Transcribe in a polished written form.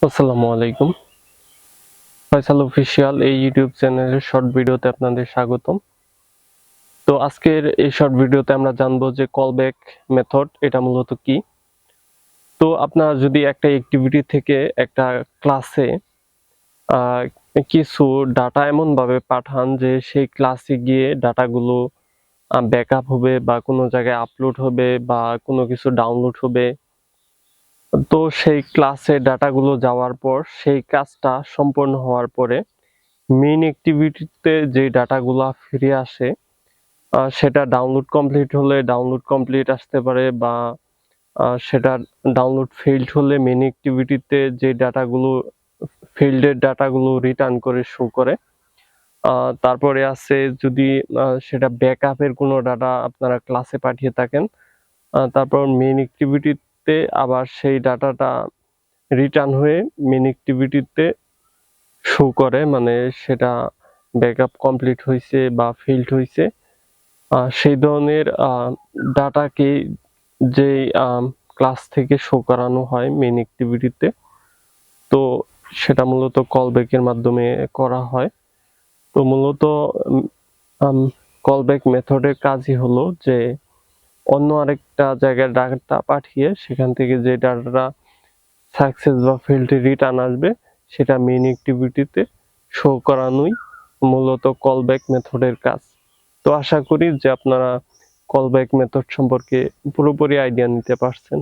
আসসালামু আলাইকুম। ফয়সাল অফিসিয়াল এই ইউটিউব চ্যানেলের শর্ট ভিডিওতে আপনাদের স্বাগতম। তো আজকের এই শর্ট ভিডিওতে আমরা জানবো যে কল ব্যাক মেথড এটা মূলত কি। তো আপনারা যদি একটা অ্যাক্টিভিটি থেকে একটা ক্লাসে কিছু ডাটা এমনভাবে পাঠান যে সেই ক্লাসে গিয়ে ডাটাগুলো ব্যাকআপ হবে বা কোনো জায়গায় আপলোড হবে বা কোনো কিছু ডাউনলোড হবে। তো সেই ক্লাসে ডাটাগুলো যাওয়ার পর সেই কাজটা সম্পন্ন হওয়ার পরে মেইন অ্যাক্টিভিটিতে যে ডাটাগুলা ফিরে আসে সেটা ডাউনলোড কমপ্লিট হলে ডাউনলোড কমপ্লিট আসতে পারে বা সেটা ডাউনলোড ফেইলড হলে মেইন অ্যাক্টিভিটিতে যে ডাটাগুলো ফেইলডের ডাটাগুলো রিটার্ন করে শো করে। তারপরে আছে যদি সেটা ব্যাকআপের কোনো ডাটা আপনারা ক্লাসে পাঠিয়ে থাকেন, তারপর মেইন অ্যাক্টিভিটিতে আবার সেই ডাটাটা রিটার্ন হয়ে মেইন অ্যাক্টিভিটিতে শো করে, মানে সেটা ব্যাকআপ কমপ্লিট হইছে বা ফেইলড হইছে। সেই ধরনের ডাটাকে যেই ক্লাস থেকে শো করানো হয় মেইন অ্যাক্টিভিটিতে, তো সেটা মূলত কল ব্যাকের মাধ্যমে করা হয়। তো মূলত কল ব্যাক মেথডের কাজই হলো যে অন্য আরেকটা জায়গায় ডাটা পাঠিয়ে সেখান থেকে যে ডাটাটা সাকসেস বা ফেইলড রিটার্ন আসবে সেটা মেইন অ্যাক্টিভিটিতে শো করানোই মূলত কল ব্যাক মেথডের কাজ। তো আশা করি যে আপনারা কল ব্যাক মেথড সম্পর্কে পুরোপুরি আইডিয়া নিতে পারছেন।